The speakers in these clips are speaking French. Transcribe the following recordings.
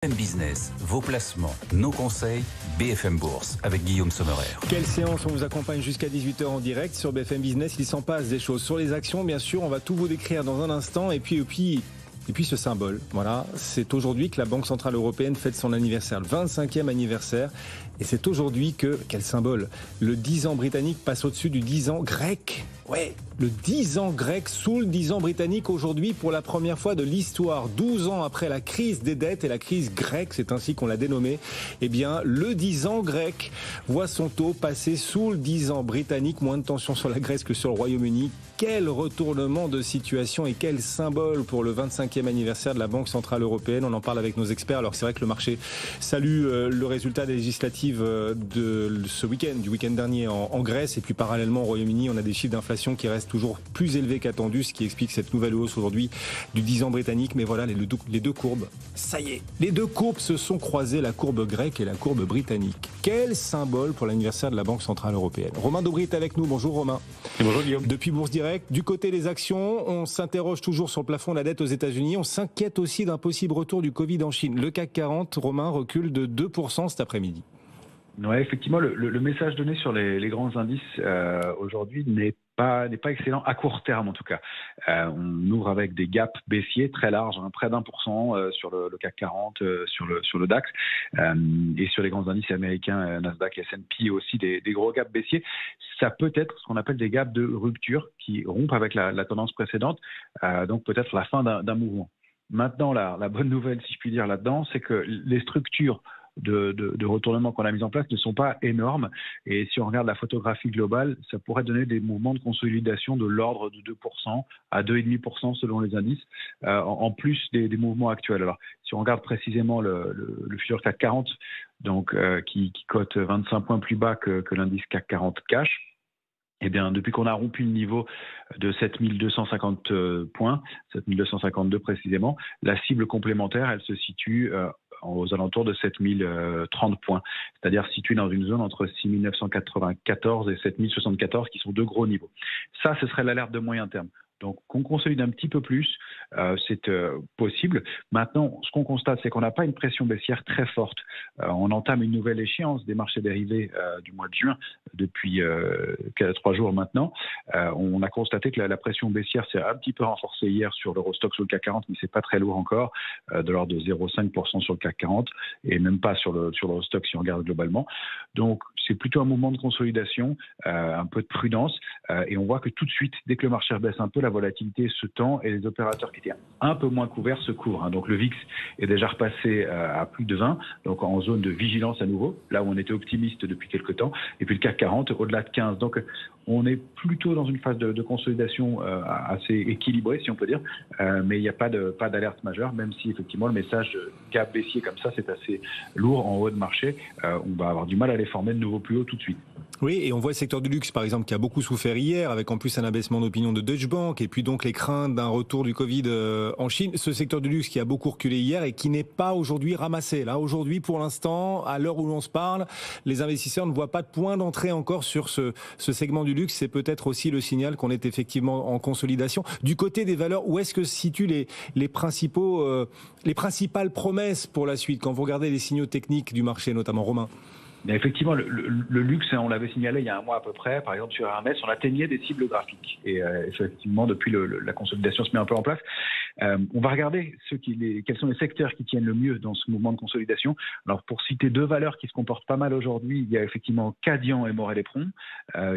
BFM Business, vos placements, nos conseils, BFM Bourse avec Guillaume Sommerer. Quelle séance, on vous accompagne jusqu'à 18h en direct sur BFM Business. Il s'en passe des choses. Sur les actions, bien sûr, on va tout vous décrire dans un instant. Et puis ce symbole, voilà, c'est aujourd'hui que la Banque Centrale Européenne fête son anniversaire, le 25e anniversaire. Et c'est aujourd'hui que, quel symbole, le 10 ans britannique passe au-dessus du 10 ans grec. Ouais, le 10 ans grec sous le 10 ans britannique aujourd'hui pour la première fois de l'histoire. 12 ans après la crise des dettes et la crise grecque, c'est ainsi qu'on l'a dénommé. Eh bien, le 10 ans grec voit son taux passer sous le 10 ans britannique. Moins de tension sur la Grèce que sur le Royaume-Uni. Quel retournement de situation et quel symbole pour le 25e anniversaire de la Banque Centrale Européenne. On en parle avec nos experts. Alors c'est vrai que le marché salue le résultat des législatives de ce week-end, du week-end dernier en Grèce. Et puis parallèlement au Royaume-Uni, on a des chiffres d'inflation qui restent toujours plus élevés qu'attendus, ce qui explique cette nouvelle hausse aujourd'hui du 10 ans britannique. Mais voilà, les deux courbes, ça y est, les deux courbes se sont croisées, la courbe grecque et la courbe britannique. Quel symbole pour l'anniversaire de la Banque Centrale Européenne. Romain Dobry est avec nous. Bonjour Romain. Et bonjour Guillaume. Depuis Bourse Direct, du côté des actions, on s'interroge toujours sur le plafond de la dette aux États-Unis. On s'inquiète aussi d'un possible retour du Covid en Chine. Le CAC 40, Romain, recule de 2% cet après-midi. Ouais, effectivement, le message donné sur les grands indices aujourd'hui n'est pas excellent à court terme en tout cas. On ouvre avec des gaps baissiers très larges, près d'1% sur le CAC 40, sur le DAX et sur les grands indices américains, Nasdaq et S&P aussi des gros gaps baissiers. Ça peut être ce qu'on appelle des gaps de rupture qui rompent avec la tendance précédente, donc peut-être la fin d'un mouvement. Maintenant, la bonne nouvelle, si je puis dire, là-dedans, c'est que les structures de retournement qu'on a mis en place ne sont pas énormes. Et si on regarde la photographie globale, ça pourrait donner des mouvements de consolidation de l'ordre de 2% à 2,5% selon les indices, en plus des mouvements actuels. Alors, si on regarde précisément le futur CAC 40, donc, qui cote 25 points plus bas que l'indice CAC 40 cash, eh bien, depuis qu'on a rompu le niveau de 7250 points, 7252 précisément, la cible complémentaire, elle se situe aux alentours de 7030 points, c'est-à-dire située dans une zone entre 6994 et 7074, qui sont deux gros niveaux. Ça, ce serait l'alerte de moyen terme. Donc, qu'on consolide un petit peu plus, c'est possible. Maintenant, ce qu'on constate, c'est qu'on n'a pas une pression baissière très forte. On entame une nouvelle échéance des marchés dérivés du mois de juin depuis 3 jours maintenant. On a constaté que la pression baissière s'est un petit peu renforcée hier sur l'Eurostoxx sur le CAC 40, mais c'est pas très lourd encore, de l'ordre de 0,5% sur le CAC 40 et même pas sur l'Eurostoxx si on regarde globalement. Donc, c'est plutôt un moment de consolidation, un peu de prudence, et on voit que tout de suite, dès que le marché rebaisse un peu, la volatilité se tend et les opérateurs qui étaient un peu moins couverts se couvrent. Donc le VIX est déjà repassé à plus de 20, donc en zone de vigilance à nouveau, là où on était optimiste depuis quelques temps, et puis le CAC 40 au-delà de 15. Donc on est plutôt dans une phase de consolidation assez équilibrée, si on peut dire, mais il n'y a pas d'alerte majeure, même si effectivement le message de gap baissier comme ça, c'est assez lourd en haut de marché. On va avoir du mal à les former de nouveau plus haut tout de suite. Oui, et on voit le secteur du luxe, par exemple, qui a beaucoup souffert hier, avec en plus un abaissement d'opinion de Deutsche Bank, et puis donc les craintes d'un retour du Covid en Chine. Ce secteur du luxe qui a beaucoup reculé hier et qui n'est pas aujourd'hui ramassé. Là, aujourd'hui, pour l'instant, à l'heure où l'on se parle, les investisseurs ne voient pas de point d'entrée encore sur ce segment du luxe. C'est peut-être aussi le signal qu'on est effectivement en consolidation. Du côté des valeurs, où est-ce que se situent les principales promesses pour la suite, quand vous regardez les signaux techniques du marché, notamment Romain? Mais effectivement, le luxe, on l'avait signalé il y a un mois à peu près, par exemple sur Hermès, on atteignait des cibles graphiques. Et effectivement, depuis la consolidation se met un peu en place. On va regarder quels sont les secteurs qui tiennent le mieux dans ce mouvement de consolidation. Alors, pour citer deux valeurs qui se comportent pas mal aujourd'hui, il y a effectivement Quadient et Morel Éperon,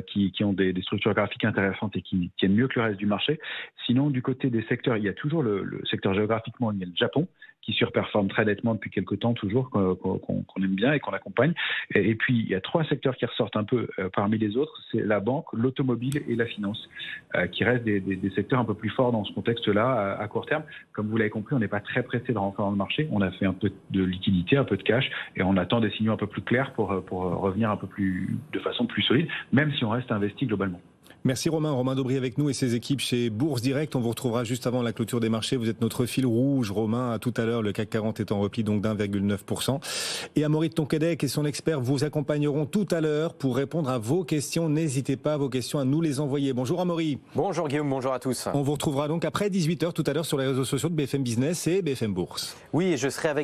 qui ont des structures graphiques intéressantes et qui tiennent mieux que le reste du marché. Sinon, du côté des secteurs, il y a toujours le secteur géographiquement, il y a le Japon, qui surperforme très nettement depuis quelques temps toujours, qu'on aime bien et qu'on accompagne. Et puis, il y a 3 secteurs qui ressortent un peu parmi les autres, c'est la banque, l'automobile et la finance, qui restent des secteurs un peu plus forts dans ce contexte-là à court terme. Comme vous l'avez compris, on n'est pas très pressé de rentrer dans le marché. On a fait un peu de liquidité, un peu de cash, et on attend des signaux un peu plus clairs pour revenir un peu plus, de façon plus solide, même si on reste investi globalement. Merci Romain Dobry avec nous et ses équipes chez Bourse Direct. On vous retrouvera juste avant la clôture des marchés. Vous êtes notre fil rouge, Romain. À tout à l'heure, le CAC 40 est en repli donc d'1,9%. Et Amaury de Tonquédec et son expert vous accompagneront tout à l'heure pour répondre à vos questions. N'hésitez pas, vos questions, à nous les envoyer. Bonjour Amaury. Bonjour Guillaume, bonjour à tous. On vous retrouvera donc après 18h tout à l'heure sur les réseaux sociaux de BFM Business et BFM Bourse. Oui, et je serai avec